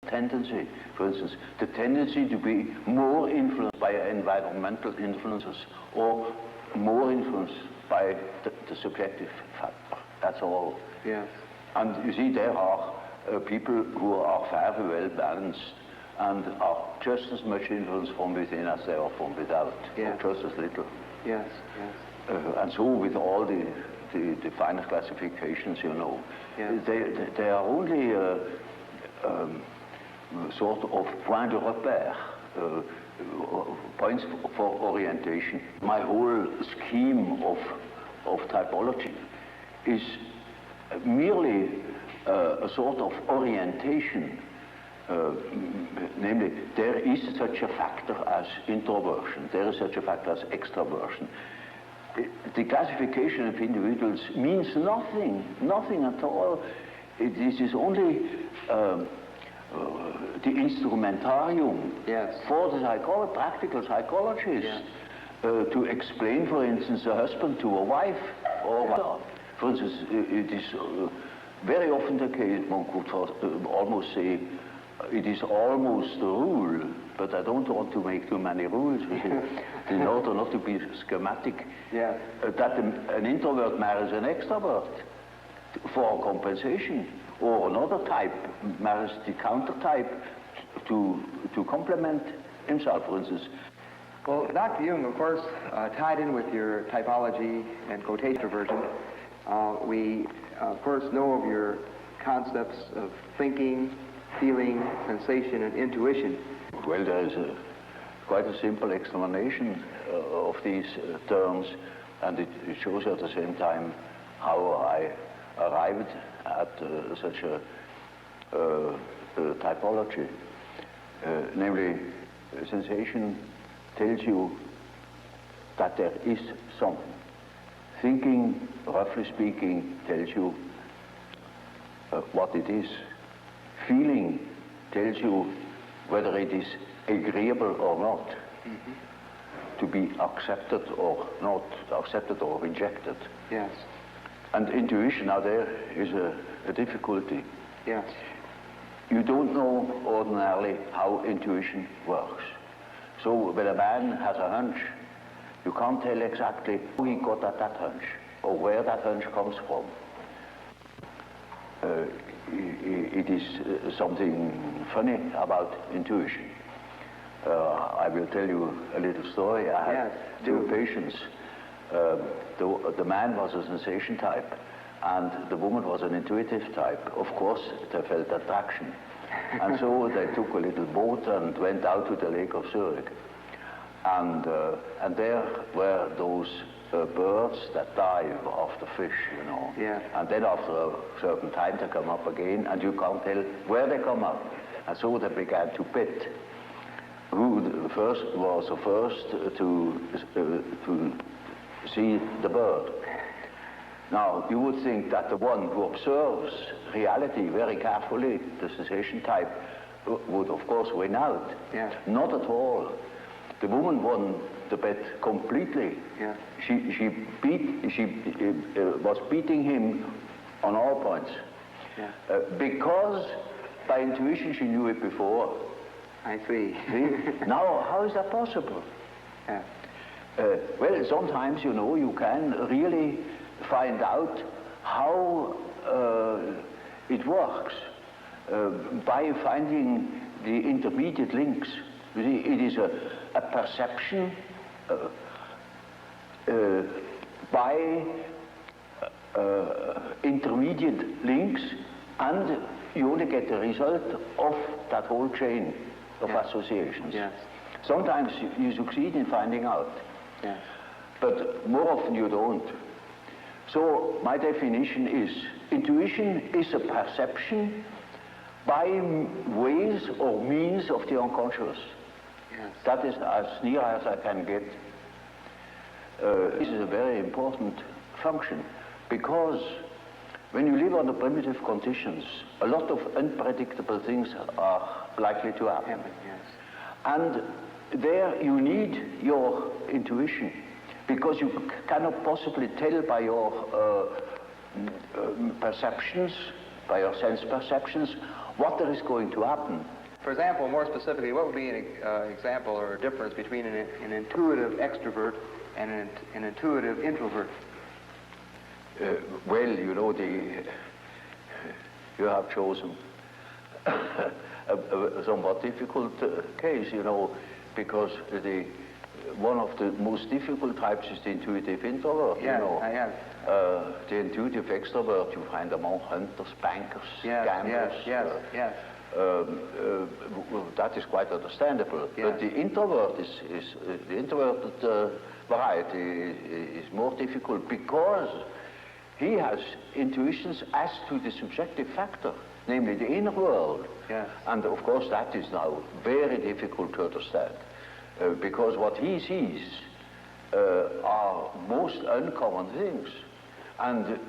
tendency. For instance, the tendency to be more influenced by environmental influences or more influenced by the subjective factor. That's all. Yes. And you see, there are people who are very well balanced and are just as much influenced from within as they are from without, yes. or just as little. Yes, yes. And so with all the finer classifications, you know, yes. they are only sort of point de repère, points for orientation. My whole scheme of typology is merely a sort of orientation. Namely, there is such a factor as introversion, there is such a factor as extroversion. The classification of individuals means nothing at all. This is only the instrumentarium, yes. for the practical psychologist, yes. To explain, for instance, a husband to a wife, or yes. for instance, it is very often the case, one could almost say, it is almost a rule, but I don't want to make too many rules, in order not to be schematic, yeah. That an introvert marries an extrovert for compensation, or another type marries the counter type to complement himself, for instance. Well, Dr. Jung, of course, tied in with your typology and quotation introversion, we, of course, know of your concepts of thinking, feeling, sensation, and intuition. Well, there is quite a simple explanation of these terms, and it shows at the same time how I arrived at such a typology. Namely, sensation tells you that there is something. Thinking, roughly speaking, tells you what it is. Feeling tells you whether it is agreeable or not, to be accepted or not, accepted or rejected. Yes. And intuition, now there is a difficulty. Yes. You don't know ordinarily how intuition works. So when a man has a hunch, you can't tell exactly who he got at that hunch or where that hunch comes from. It is something funny about intuition. I will tell you a little story. I had two patients. The man was a sensation type, and the woman was an intuitive type. Of course, they felt attraction. And so they took a little boat and went out to the Lake of Zurich. And there were those birds that dive after fish, you know. Yeah. And then after a certain time they come up again, and you can't tell where they come up. And so they began to bet who was the first to see the bird. Now, you would think that the one who observes reality very carefully, the sensation type, would of course win out. Yeah. Not at all. The woman won the bet completely. Yeah. She was beating him on all points. Yeah. Because by intuition she knew it before. I see. Now, how is that possible? Yeah. Well, sometimes, you know, you can really find out how it works by finding the intermediate links. You see, it is a perception by intermediate links, and you only get the result of that whole chain of associations. Yes. Sometimes you succeed in finding out, Yes. but more often you don't. So my definition is, intuition is a perception by ways or means of the unconscious. Yes. That is as near as I can get. This is a very important function, because when you live under primitive conditions, a lot of unpredictable things are likely to happen. Yes. And there you need your intuition, because you cannot possibly tell by your perceptions, by your sense perceptions, what there is going to happen. For example, more specifically, what would be an example or a difference between an intuitive extrovert and an intuitive introvert? Well, you know, you have chosen a somewhat difficult case, you know, because one of the most difficult types is the intuitive introvert. Yes, you know. I have. The intuitive extrovert, you find among hunters, bankers, gamblers. Yes. That is quite understandable. Yes. But the introvert the introverted variety is more difficult because he has intuitions as to the subjective factor, namely the inner world. Yes. And of course that is now very difficult to understand because what he sees are most uncommon things, and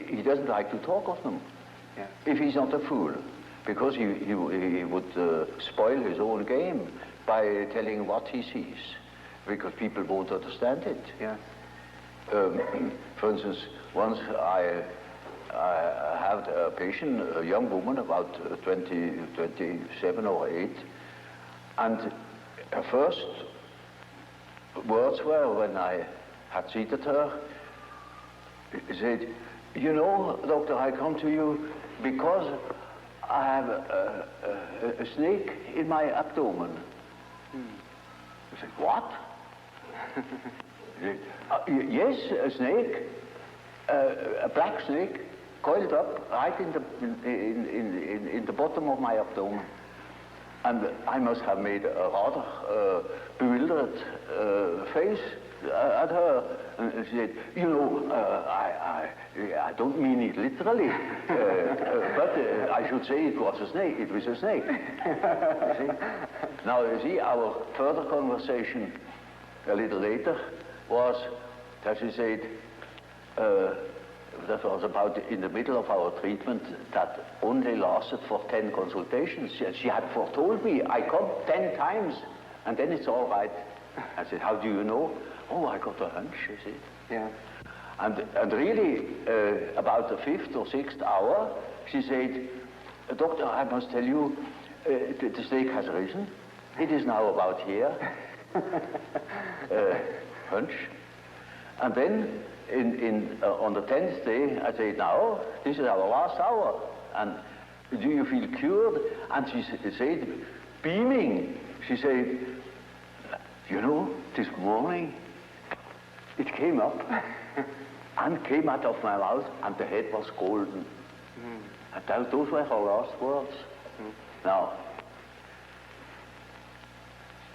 he doesn't like to talk of them. Yes. If he's not a fool, because he would spoil his own game by telling what he sees, because people won't understand it. Yes. For instance, once I had a patient, a young woman, about 27 or 8, and her first words were, when I had seated her, she said, "You know, doctor, I come to you because I have a snake in my abdomen." I said, "What?" Yes, a snake, a black snake, coiled up right in the bottom of my abdomen. And I must have made a rather bewildered face at her. And she said, "You know, I don't mean it literally, but I should say it was a snake. It was a snake." You see? Now, you see, our further conversation a little later was that she said, that was about in the middle of our treatment that only lasted for 10 consultations. She had foretold me, "I come 10 times, and then it's all right." I said, "How do you know?" "Oh, I got a hunch," she said. Yeah. And really, about the 5th or 6th hour, she said, "Doctor, I must tell you, the snake has risen. It is now about here." Hunch. And then on the 10th day, I said, "Now, this is our last hour, and do you feel cured?" And she said, beaming, she said, "You know, this morning it came up and came out of my mouth, and the head was golden." And those were her last words. Now,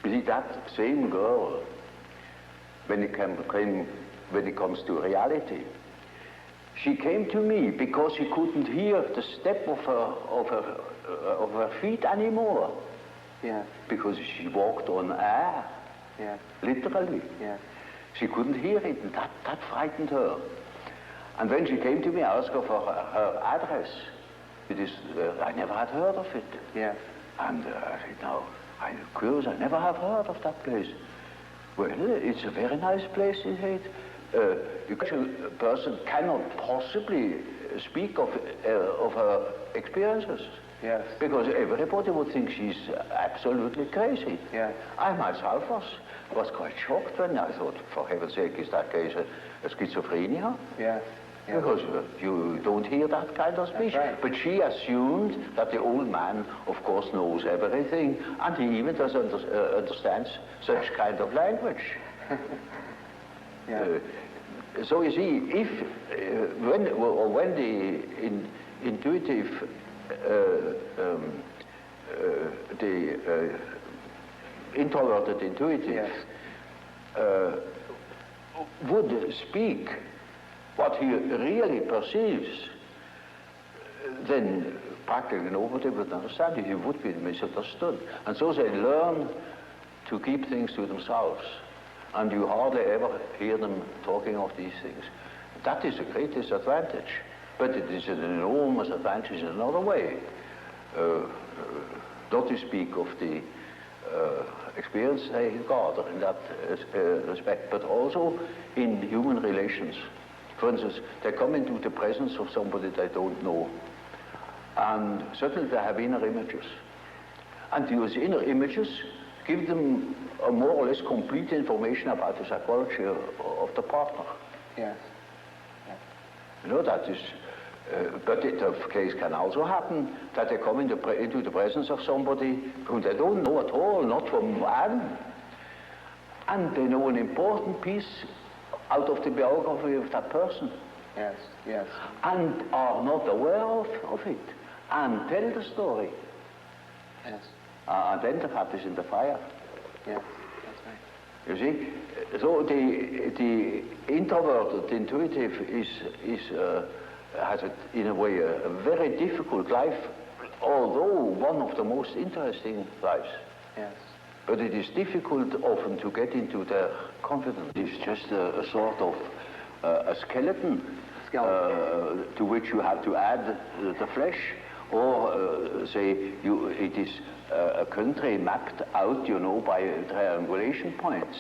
you see, that same girl, when it comes to reality, she came to me because she couldn't hear the step of her feet anymore. Yeah. Because she walked on air. Yeah. Literally. Yeah. She couldn't hear it, and that frightened her. And when she came to me, I asked her for her address. I never had heard of it. Yeah. And I said, "No, I'm curious, I never have heard of that place." "Well, it's a very nice place," he said. A person cannot possibly speak of her experiences. Yes. Because everybody would think she's absolutely crazy. Yeah. I myself was quite shocked when I thought, for heaven's sake, is that case a schizophrenia? Yeah. Yeah. Because you don't hear that kind of speech. That's right. But she assumed that the old man, of course, knows everything, and he even understands such kind of language. Yeah. So you see, when the intuitive, the introverted intuitive would speak what he really perceives, then practically nobody would understand it. He would be misunderstood. And so they learn to keep things to themselves. And you hardly ever hear them talking of these things. That is a great disadvantage. But it is an enormous advantage in another way. Not to speak of the experience they gather in that respect, but also in human relations. For instance, they come into the presence of somebody they don't know, And certainly they have inner images. And those inner images give them a more or less complete information about the psychology of the partner. Yes. You know, that is, but the case can also happen that they come into the presence of somebody whom they don't know at all, not from Adam, and they know an important piece out of the biography of that person. Yes, yes. And are not aware of it, and tell the story. Yes. And then the fat is in the fire. Yes, that's right. You see, so the introverted intuitive has in a way a very difficult life, although one of the most interesting lives. Yes. But it is difficult often to get into their confidence. It's just a sort of a skeleton to which you have to add the flesh, or say it is a country mapped out, you know, by triangulation points.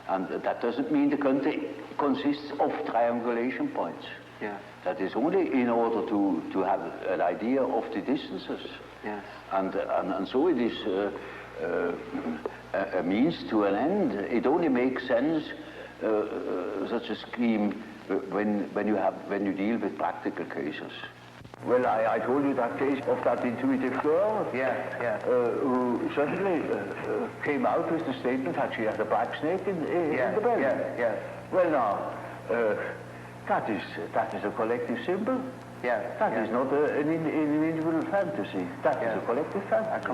And that doesn't mean the country consists of triangulation points. Yeah. That is only in order to have an idea of the distances. Yes. And so it is a means to an end. It only makes sense, such a scheme, when you deal with practical cases. Well, I told you that case of that intuitive girl, who suddenly came out with the statement that she had a black snake in the bed. Yes. Well, now, that is a collective symbol. Yes. That is not an individual fantasy. That is a collective fantasy.